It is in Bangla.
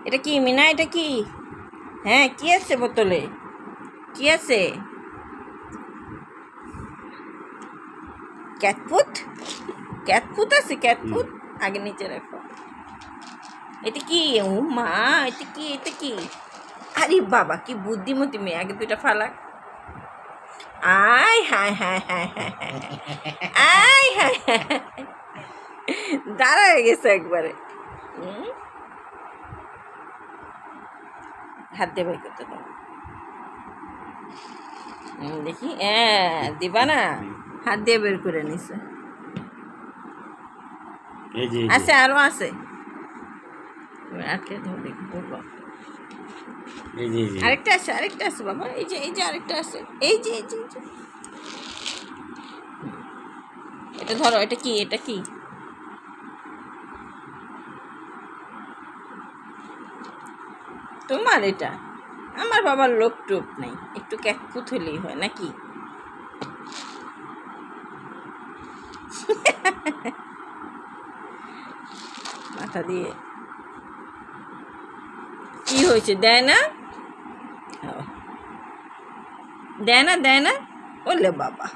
এটা কি মিনা? এটা কি? হ্যাঁ, কি আছে বোতলে? কি আছে? ক্যাটফুট? ক্যাটফুট আছে? ক্যাটফুট আগে নিচে রাখো। এটা কি? ও মা, এটা কি? এটা কি? আরে বাবা, কি বুদ্ধিমতী মেয়ে! আগে দুইটা ফালাক। আয় হায় হায় হায় হায় হায় হায়। আয় হায় হায় হায়। দাঁড়া হয়ে গেছে একবারে। হুম, হাত দিয়ে বের করতে দাও। দেখি, হ্যাঁ দিবা না? হাত দিয়ে বের করে নিছে। আছে, আরো আছে। আটকে ধর, দেখি বলবো। আরেকটা আছে, আরেকটা আছে বাবা। এই যে আরেকটা আছে। এই যে এটা ধরো। এটা কি? এটা কি? তোমার এটা? আমার বাবার লোক টোপ নাই, একটু ক্যাটকুট হলেই হয় নাকি? মাথা দিয়ে কি হয়েছে? দেয় না? ও, দেয় না, দেয় না। ওলে বাবা।